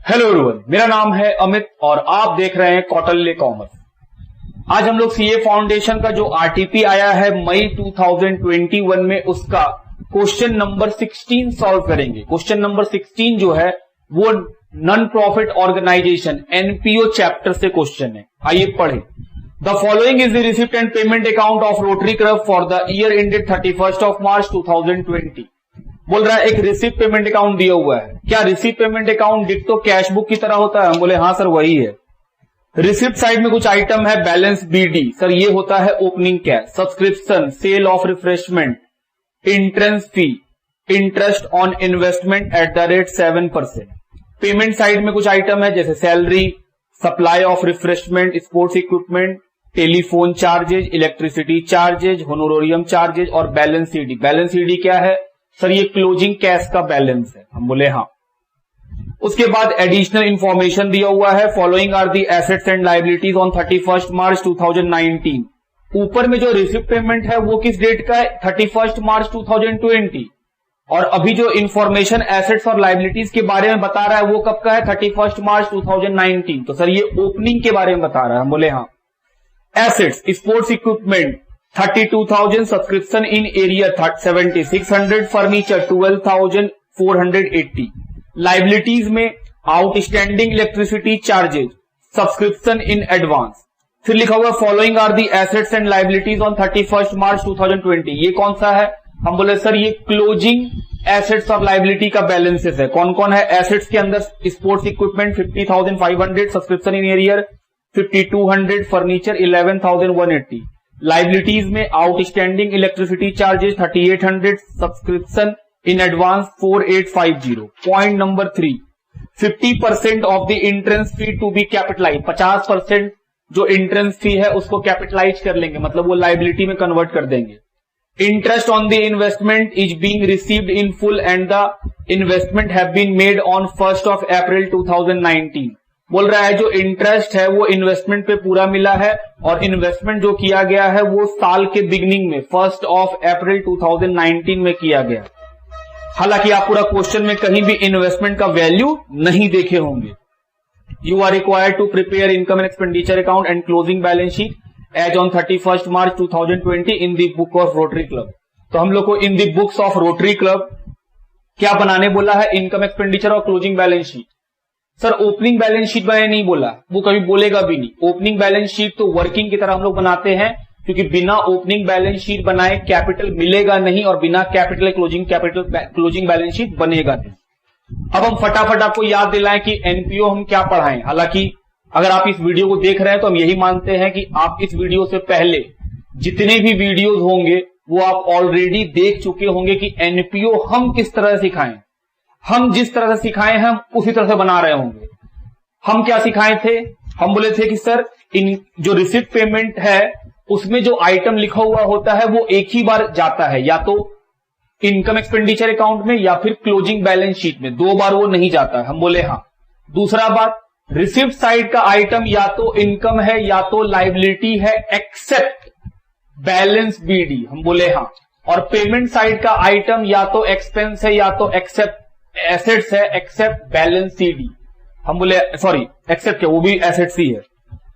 Hello everyone, मेरा नाम है अमित और आप देख रहे हैं कौटिल्य कॉमर्स। आज हम लोग सीए फाउंडेशन का जो आरटीपी आया है मई 2021 में उसका क्वेश्चन नंबर 16 सॉल्व करेंगे। क्वेश्चन नंबर 16 जो है वो non profit organisation NPO chapter से क्वेश्चन है। आइए पढ़ें। The following is the receipt and payment account of Rotary Club for the year ended 31st of March 2020। बोल रहा है एक रिसिप्ट पेमेंट अकाउंट दिया हुआ है। क्या रिसिप्ट पेमेंट अकाउंट डिक्टो कैश बुक की तरह होता है? हम बोले हाँ सर वही है। रिसिप्ट साइड में कुछ आइटम है, बैलेंस बीडी, सर ये होता है opening cash, subscription, sale of refreshment, entrance fee, interest on investment at the rate 7%। Payment side में कुछ आइटम है जैसे salary, supply of refreshment, sports equipment, telephone charges, electricity charges, honorarium charges और balance CD. Balance CD क्या है? Sir ये closing cash का balance है। हम बोले हाँ। उसके बाद एडिशनल इंफॉर्मेशन दिया हुआ है, following are the assets and liabilities on 31st March 2019। ऊपर में जो रिसिप्ट पेमेंट है वो किस डेट का है? 31st March 2020। और अभी जो इंफॉर्मेशन एसेट्स और लायबिलिटीज के बारे में बता रहा है वो कब का है? 31st March 2019। तो सर ये ओपनिंग के बारे में बता रहा है। हम बोले हाँ। Assets, sports equipment 32,000, subscription in arrear 7,600, furniture 12,480। Liabilities में outstanding electricity charges, subscription in advance. फिर लिखा हुआ following are the assets and liabilities on 31st March 2020। ये कौन सा है? हम बोले सर ये क्लोजिंग एसेट्स और लाइबिलिटी का बैलेंसेस है। कौन कौन है? एसेट्स के अंदर sports equipment 50,500, subscription in arrear 5,200, furniture 11,180। Liabilities में outstanding electricity charges 3,800, subscription in advance 4,850। Point number 3, 50% of the entrance fee to be capitalise. 50% जो एंट्रेंस फी है उसको कैपिटलाइज कर लेंगे, मतलब वो लाइबिलिटी में कन्वर्ट कर देंगे। Interest on the investment is being received in full and the investment have been made on 1st of April 2019। बोल रहा है जो इंटरेस्ट है वो इन्वेस्टमेंट पे पूरा मिला है और इन्वेस्टमेंट जो किया गया है वो साल के बिगनिंग में 1st of April 2019 में किया गया। हालांकि आप पूरा क्वेश्चन में कहीं भी इन्वेस्टमेंट का वैल्यू नहीं देखे होंगे। You are required to prepare income and expenditure account and closing balance sheet as on 31st March 2020 in the book of Rotary Club. तो हम लोग को in the books of Rotary Club क्या बनाने बोला है? इनकम एक्सपेंडिचर और closing balance sheet. Sir opening balance sheet मैंने नहीं बोला, वो कभी बोलेगा भी नहीं। ओपनिंग बैलेंस शीट तो वर्किंग की तरह हम लोग बनाते हैं, क्योंकि बिना ओपनिंग बैलेंस शीट बनाए कैपिटल मिलेगा नहीं और बिना कैपिटल क्लोजिंग बैलेंस शीट बनेगा नहीं। अब हम फटाफट आपको याद दिलाएं कि एनपीओ हम क्या पढ़ाएं। हालांकि अगर आप इस वीडियो को देख रहे हैं तो हम यही मानते हैं कि आप इस वीडियो से पहले जितने भी वीडियोज होंगे वो आप ऑलरेडी देख चुके होंगे कि एनपीओ हम किस तरह सिखाएं। हम जिस तरह से सिखाए हैं हम उसी तरह से बना रहे होंगे। हम क्या सिखाए थे? हम बोले थे कि सर इन जो रिसिप्ट पेमेंट है उसमें जो आइटम लिखा हुआ होता है वो एक ही बार जाता है, या तो इनकम एक्सपेंडिचर अकाउंट में या फिर क्लोजिंग बैलेंस शीट में, 2 बार वो नहीं जाता है। हम बोले हाँ। दूसरा बात, रिसिप्ट साइड का आइटम या तो इनकम है या तो लाइबिलिटी है एक्सेप्ट बैलेंस बीडी। हम बोले हाँ। और पेमेंट साइड का आइटम या तो एक्सपेंस है या तो एक्सेप्ट एसेट्स है एक्सेप्ट बैलेंस सीडी। हम बोले सॉरी एक्सेप्ट क्या, वो भी एसेट्स ही है।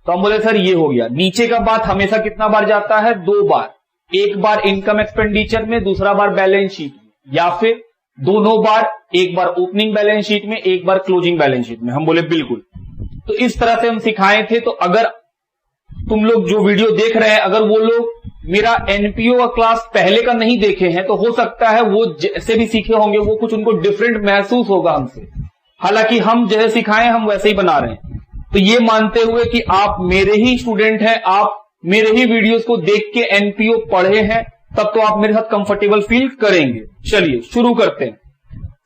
तो हम बोले सर ये हो गया। नीचे का बात हमेशा कितना बार जाता है? 2 बार। एक बार इनकम एक्सपेंडिचर में, दूसरा बार बैलेंस शीट में, या फिर दोनों बार, एक बार ओपनिंग बैलेंस शीट में, एक बार क्लोजिंग बैलेंस शीट में। हम बोले बिल्कुल। तो इस तरह से हम सिखाए थे। तो अगर तुम लोग जो वीडियो देख रहे हैं अगर वो लोग मेरा एनपीओ का क्लास पहले का नहीं देखे हैं तो हो सकता है वो जैसे भी सीखे होंगे वो कुछ उनको डिफरेंट महसूस होगा हमसे। हालांकि हम जैसे सिखाए हम वैसे ही बना रहे हैं। तो ये मानते हुए कि आप मेरे ही स्टूडेंट हैं, आप मेरे ही वीडियोस को देख के एनपीओ पढ़े हैं, तब तो आप मेरे साथ कंफर्टेबल फील करेंगे। चलिए शुरू करते हैं।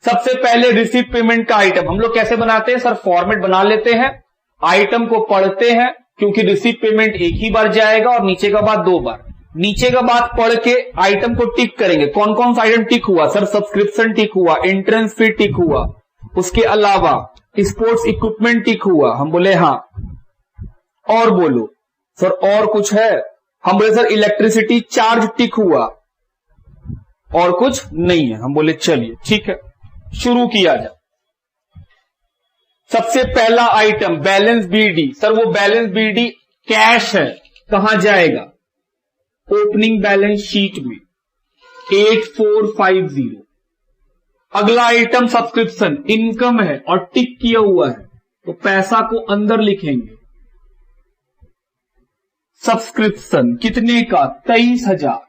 सबसे पहले रिसिप्ट पेमेंट का आइटम हम लोग कैसे बनाते हैं? सर फॉर्मेट बना लेते हैं, आइटम को पढ़ते हैं, क्योंकि रिसिप्ट पेमेंट एक ही बार जाएगा और नीचे का बाद 2 बार। नीचे का बात पढ़ के आइटम को टिक करेंगे। कौन कौन सा आइटम टिक हुआ? सर सब्सक्रिप्शन टिक हुआ, एंट्रेंस फी टिक हुआ, उसके अलावा स्पोर्ट्स इक्विपमेंट टिक हुआ। हम बोले हाँ। और बोलो सर और कुछ है? हम बोले सर इलेक्ट्रिसिटी चार्ज टिक हुआ, और कुछ नहीं है। हम बोले चलिए ठीक है शुरू किया जाए। सबसे पहला आइटम बैलेंस बीडी। सर वो बैलेंस बीडी कैश है, कहां जाएगा? ओपनिंग बैलेंस शीट में 8450। अगला आइटम सब्सक्रिप्शन, इनकम है और टिक किया हुआ है, तो पैसा को अंदर लिखेंगे। सब्सक्रिप्शन कितने का? 23,000।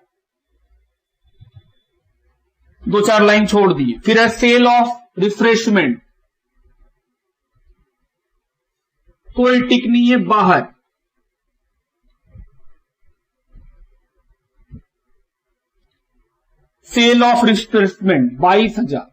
2-4 लाइन छोड़ दिए। फिर है सेल ऑफ रिफ्रेशमेंट, कोई टिक नहीं है, बाहर। Sale of refreshment 22,000।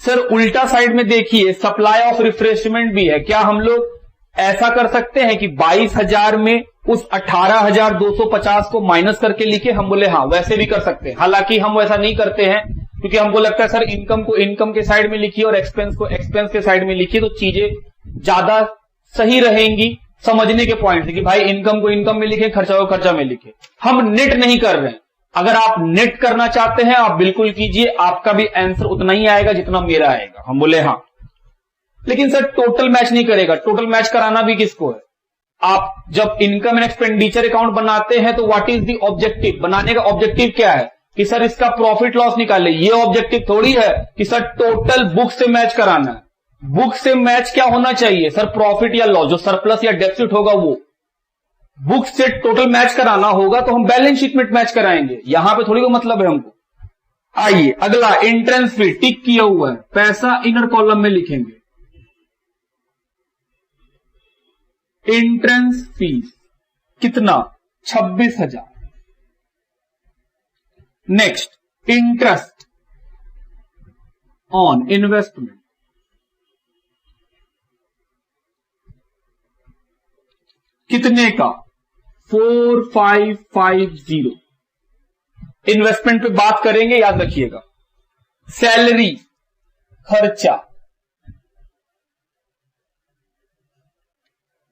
सर उल्टा साइड में देखिए, सप्लाई ऑफ रिफ्रेशमेंट भी है। क्या हम लोग ऐसा कर सकते हैं कि 22,000 में उस 18,250 को माइनस करके लिखे? हम बोले हाँ, वैसे भी कर सकते हैं। हालांकि हम वैसा नहीं करते हैं, क्योंकि हमको लगता है सर इनकम को इनकम के साइड में लिखिए और एक्सपेंस को एक्सपेंस के साइड में लिखिए, तो चीजें ज्यादा सही रहेंगी समझने के पॉइंट से, कि भाई इनकम को इनकम में लिखे, खर्चा को खर्चा में लिखे। हम नेट नहीं कर रहे हैं। अगर आप नेट करना चाहते हैं, आप बिल्कुल कीजिए, आपका भी आंसर उतना ही आएगा जितना मेरा आएगा। हम बोले हाँ, लेकिन सर टोटल मैच नहीं करेगा। टोटल मैच कराना भी किसको है? आप जब इनकम एंड एक्सपेंडिचर अकाउंट बनाते हैं तो व्हाट इज द ऑब्जेक्टिव? बनाने का ऑब्जेक्टिव क्या है? कि सर इसका प्रॉफिट लॉस निकाले। ये ऑब्जेक्टिव थोड़ी है कि सर टोटल बुक से मैच कराना है। बुक से मैच क्या होना चाहिए सर? प्रॉफिट या लॉस, जो सरप्लस या डेफिसिट होगा वो। बुक से टोटल मैच कराना होगा तो हम बैलेंस शीट में मैच कराएंगे, यहां पे थोड़ी को मतलब है हमको। आइए अगला, एंट्रेंस फी टिक किया हुआ है, पैसा इनर कॉलम में लिखेंगे। एंट्रेंस फीस कितना? 26,000। नेक्स्ट, इंटरेस्ट ऑन इन्वेस्टमेंट कितने का? 4550। इन्वेस्टमेंट पे बात करेंगे, याद रखिएगा। सैलरी खर्चा,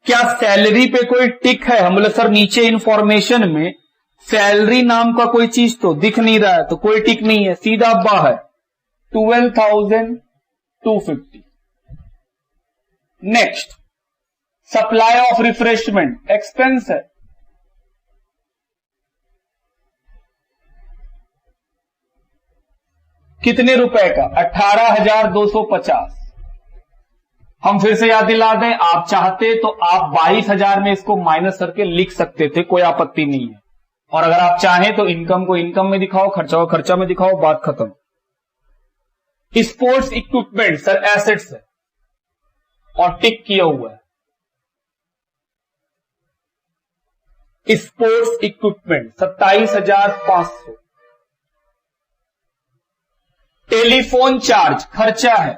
क्या सैलरी पे कोई टिक है? हम बोले सर नीचे इंफॉर्मेशन में सैलरी नाम का कोई चीज तो दिख नहीं रहा है, तो कोई टिक नहीं है, सीधा बाहर। 12,250। Next, supply of refreshment expense है, कितने रुपए का? 18,250। हम फिर से याद दिला दें, आप चाहते तो आप 22,000 में इसको माइनस करके लिख सकते थे, कोई आपत्ति नहीं है। और अगर आप चाहें तो इनकम को इनकम में दिखाओ, खर्चा को खर्चा में दिखाओ, बात खत्म। स्पोर्ट्स इक्विपमेंट सर एसेट्स है और टिक किया हुआ है। Sports equipment 27,500। टेलीफोन चार्ज खर्चा है,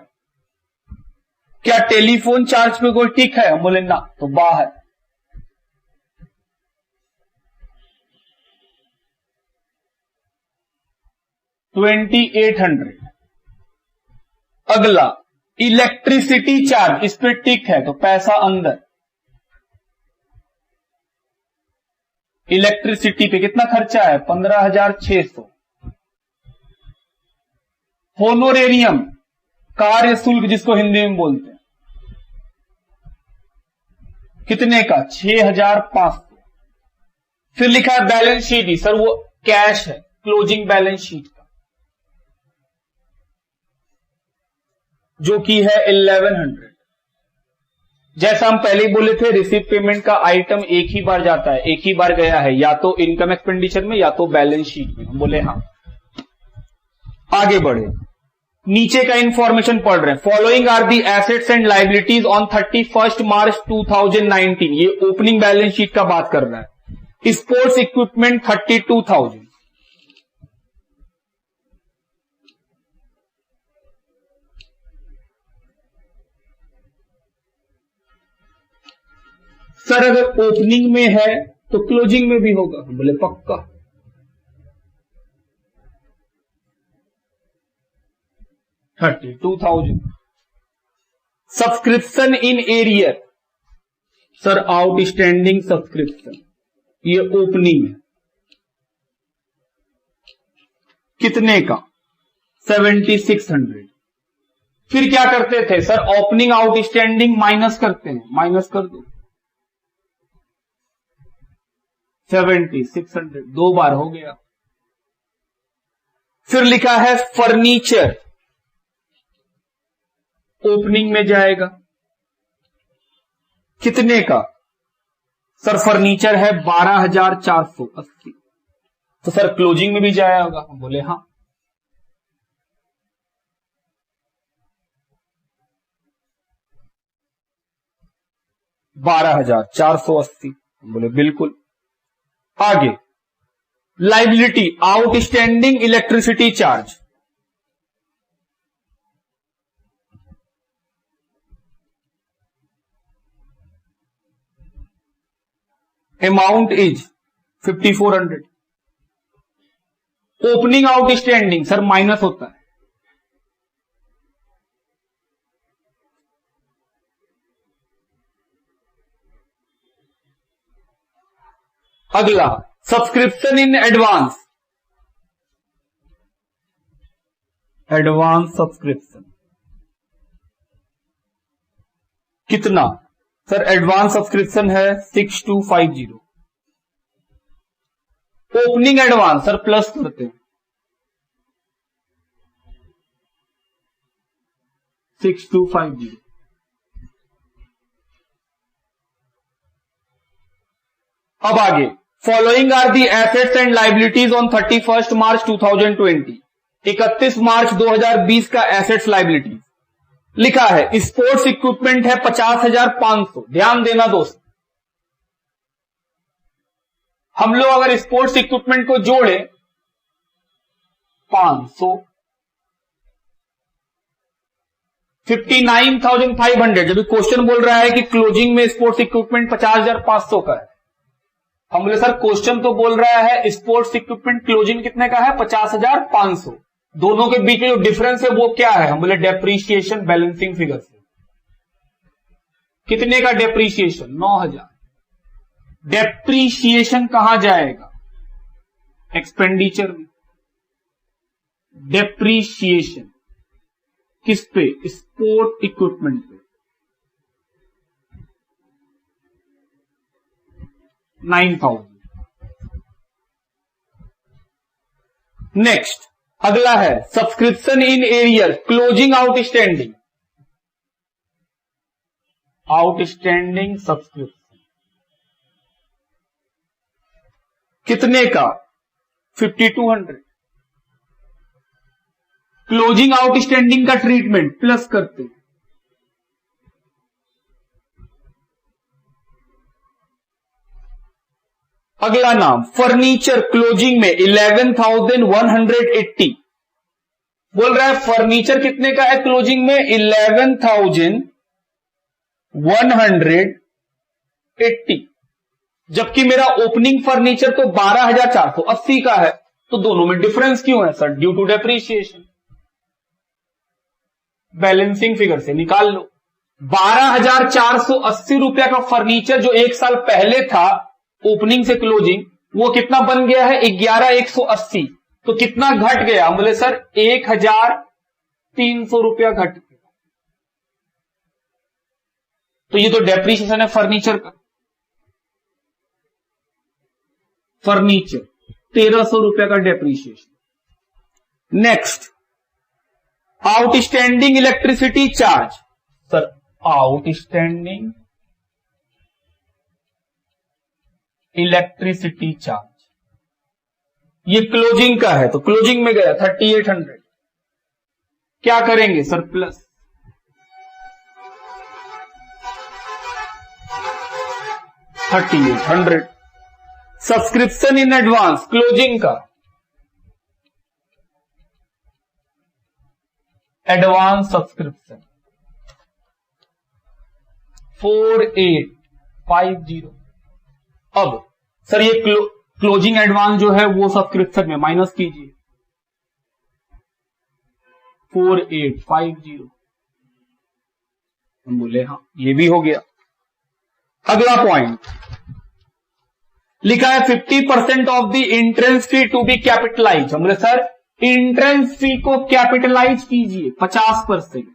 क्या टेलीफोन चार्ज पे कोई टिक है? हम बोले ना, तो बाहर। $2,800। अगला, इलेक्ट्रिसिटी चार्ज, इस पे टिक है तो पैसा अंदर। इलेक्ट्रिसिटी पे कितना खर्चा है? 15,600। होनोरेरियम, कार्य शुल्क जिसको हिंदी में बोलते हैं, कितने का? 6,500। फिर लिखा है बैलेंस शीट ही, सर वो कैश है, क्लोजिंग बैलेंस शीट का, जो कि है 1100। जैसा हम पहले ही बोले थे, रिसीव पेमेंट का आइटम एक ही बार जाता है, एक ही बार गया है, या तो इनकम एक्सपेंडिचर में या तो बैलेंस शीट में। हम बोले हाँ। आगे बढ़े, नीचे का इंफॉर्मेशन पढ़ रहे हैं। Following are the assets and liabilities on 31 March 2019। ये ओपनिंग बैलेंस शीट का बात कर रहा है। Sports equipment 32,000। सर अगर ओपनिंग में है तो क्लोजिंग में भी होगा? हम बोले पक्का। 32,000। Subscription in arrear, sir outstanding subscription, ये ओपनिंग है, कितने का? 7,600। फिर क्या करते थे सर, ओपनिंग आउटस्टैंडिंग माइनस करते हैं, माइनस कर दो 70, 600, 2 बार हो गया। फिर लिखा है फर्नीचर, ओपनिंग में जाएगा कितने का सर, फर्नीचर है 12,480, तो सर क्लोजिंग में भी जाया होगा, हम बोले हाँ। $12,480, बोले बिल्कुल। आगे liability, outstanding electricity charge, amount is 5400। Opening outstanding sir minus होता है, अगला subscription in advance, advance subscription कितना सर, एडवांस सब्सक्रिप्शन है 6250। ओपनिंग एडवांस सर प्लस करते हैं 6250। अब आगे, following are the assets and liabilities on 31 March 2020, 31 March 2020 का एसेट्स लाइबिलिटीज लिखा है। स्पोर्ट्स इक्विपमेंट है 50,500। ध्यान देना दोस्त, हम लोग अगर स्पोर्ट्स इक्विपमेंट को जोड़े 500, 59,500, जब क्वेश्चन बोल रहा है कि क्लोजिंग में स्पोर्ट्स इक्विपमेंट 50,500 का है, हम बोले सर क्वेश्चन तो बोल रहा है स्पोर्ट्स इक्विपमेंट क्लोजिंग कितने का है 50,500, दोनों के बीच में जो डिफरेंस है वो क्या है, हम बोले डेप्रीशिएशन बैलेंसिंग फिगर से। कितने का डेप्रीशिएशन 9,000। डेप्रीशिएशन कहां जाएगा, एक्सपेंडिचर में। डेप्रीशिएशन किस पे, स्पोर्ट इक्विपमेंट पे, 9,000। नेक्स्ट अगला है subscription in arrear, closing outstanding, outstanding subscription कितने का 5200। क्लोजिंग आउटस्टैंडिंग का ट्रीटमेंट प्लस करते हैं, अगला नाम फर्नीचर, क्लोजिंग में 11,180 बोल रहा है। फर्नीचर कितने का है क्लोजिंग में 11,180, जबकि मेरा ओपनिंग फर्नीचर तो 12,480 का है, तो दोनों में डिफरेंस क्यों है sir, due to depreciation. Balancing figure से निकाल लो, 12,480 रुपया का फर्नीचर जो एक साल पहले था ओपनिंग से क्लोजिंग, वो कितना बन गया है 11,180, तो कितना घट गया, हम बोले सर 1,300 रुपया घट गया। तो ये तो डेप्रीशिएशन है फर्नीचर का। फर्नीचर 1,300 रुपया का depreciation. Next outstanding electricity charge, sir outstanding electricity charge ये क्लोजिंग का है, तो क्लोजिंग में गया 3,800। क्या करेंगे sir plus 3,800। Subscription in advance, closing का एडवांस सब्सक्रिप्शन 4,850। अब सर ये क्लोजिंग एडवांस जो है वो सब्सक्रिप्शन में माइनस कीजिए 4,850। हम बोले हाँ ये भी हो गया। अगला पॉइंट लिखा है 50% of the entrance fee to be capitalize. हम बोले सर एंट्रेंस फी को कैपिटलाइज कीजिए 50%।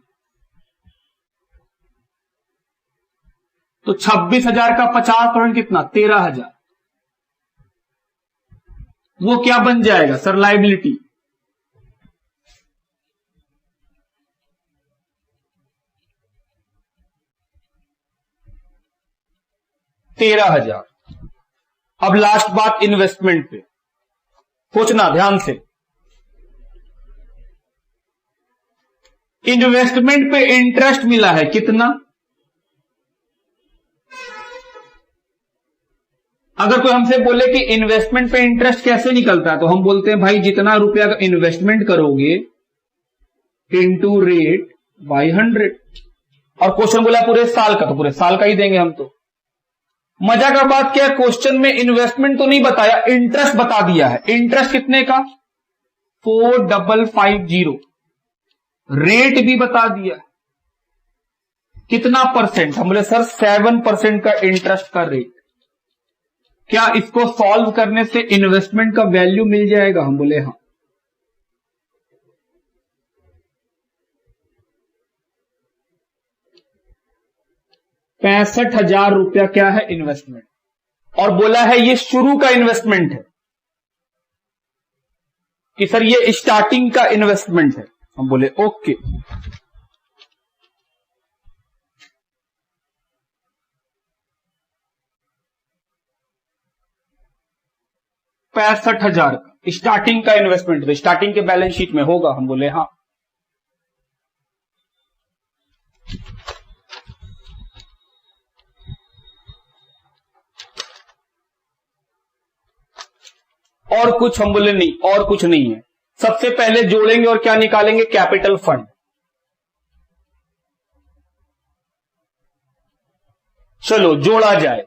तो 26,000 का 50% कितना, 13,000। वो क्या बन जाएगा सर, लायबिलिटी। $13,000। अब लास्ट बात इन्वेस्टमेंट पे, सोचना ध्यान से। इन्वेस्टमेंट पे इंटरेस्ट मिला है कितना, अगर कोई हमसे बोले कि इन्वेस्टमेंट पे इंटरेस्ट कैसे निकलता है, तो हम बोलते हैं भाई जितना रुपया का इन्वेस्टमेंट करोगे इनटू रेट बाई 100। और क्वेश्चन बोला पूरे साल का, तो पूरे साल का ही देंगे हम। तो मजा का बात क्या है, क्वेश्चन में इन्वेस्टमेंट तो नहीं बताया, इंटरेस्ट बता दिया है। इंटरेस्ट कितने का, 4550। रेट भी बता दिया, कितना परसेंट, हम बोले सर 7% का इंटरेस्ट का रेट। क्या इसको सॉल्व करने से इन्वेस्टमेंट का वैल्यू मिल जाएगा, हम बोले हां। ₹65,000 क्या है इन्वेस्टमेंट, और बोला है ये शुरू का इन्वेस्टमेंट है कि सर ये स्टार्टिंग का इन्वेस्टमेंट है, हम बोले ओके। $65,000 का स्टार्टिंग का इन्वेस्टमेंट, तो स्टार्टिंग के बैलेंस शीट में होगा, हम बोले हां। और कुछ, हम बोले नहीं, और कुछ नहीं है। सबसे पहले जोड़ेंगे और क्या निकालेंगे, कैपिटल फंड। चलो जोड़ा जाए,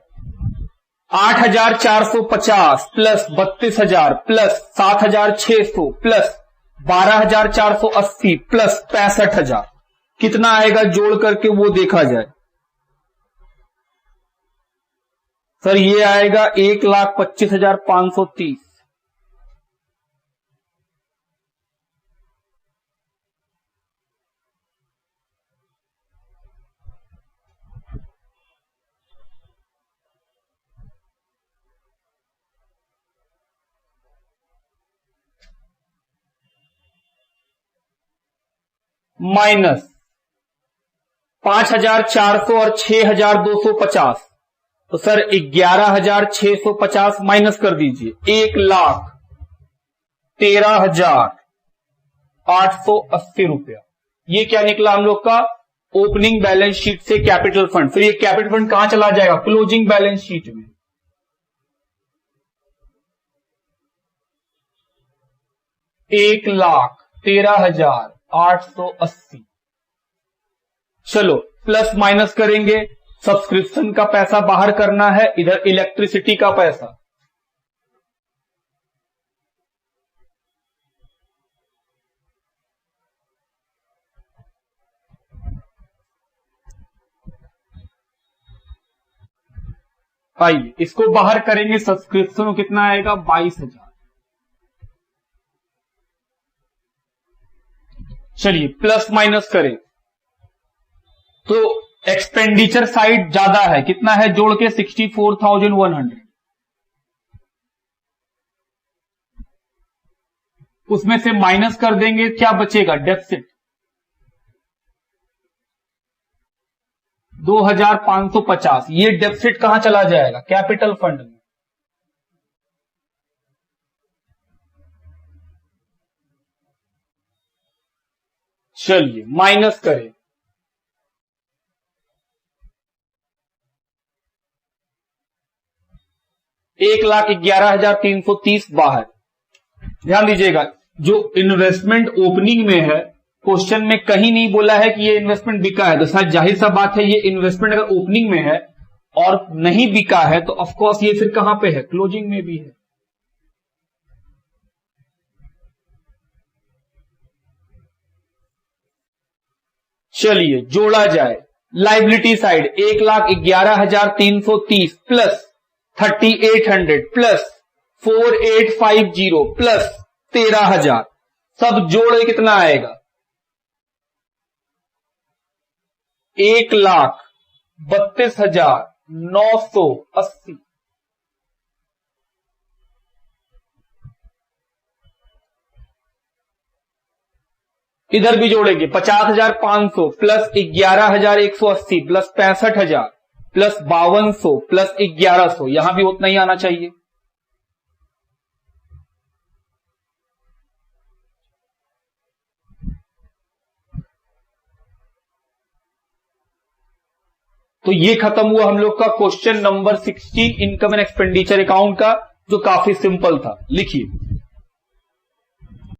8,450 प्लस 32,000 प्लस 7,600 प्लस 12,480 प्लस 65,000, कितना आएगा जोड़ करके वो देखा जाए। सर ये आएगा 1,25,530। माइनस 5,400 और 6,250, तो सर 11,650 माइनस कर दीजिए, 1,13,880 रुपया। ये क्या निकला हम लोग का, ओपनिंग बैलेंस शीट से कैपिटल फंड। फिर ये कैपिटल फंड कहां चला जाएगा, क्लोजिंग बैलेंस शीट में। $1,13,880। चलो प्लस माइनस करेंगे, सब्सक्रिप्शन का पैसा बाहर करना है, इधर इलेक्ट्रिसिटी का पैसा। आइए इसको बाहर करेंगे, सब्सक्रिप्शन कितना आएगा, 22,000। चलिए प्लस माइनस करें तो एक्सपेंडिचर साइड ज्यादा है, कितना है जोड़ के, 64,100। उसमें से माइनस कर देंगे, क्या बचेगा, डेफिसिट 2,550। ये डेफिसिट कहां चला जाएगा, कैपिटल फंड में। चलिए माइनस करें, $1,11,330 बाहर। ध्यान दीजिएगा, जो इन्वेस्टमेंट ओपनिंग में है, क्वेश्चन में कहीं नहीं बोला है कि ये इन्वेस्टमेंट बिका है, तो शायद जाहिर सा बात है ये इन्वेस्टमेंट अगर ओपनिंग में है और नहीं बिका है तो ऑफकोर्स ये फिर कहां पे है, क्लोजिंग में भी है। चलिए जोड़ा जाए, liability side 1,11,330 plus 3,800 plus 4,850 plus 13,000, सब जोड़े कितना आएगा, 1,32,000 980। इधर भी जोड़ेंगे 50,500 प्लस 11,180 प्लस 65,000 प्लस 5,200 प्लस 1,100, यहां भी उतना ही आना चाहिए। तो ये खत्म हुआ हम लोग का question number 60 income and expenditure account का, जो काफी सिंपल था। लिखिए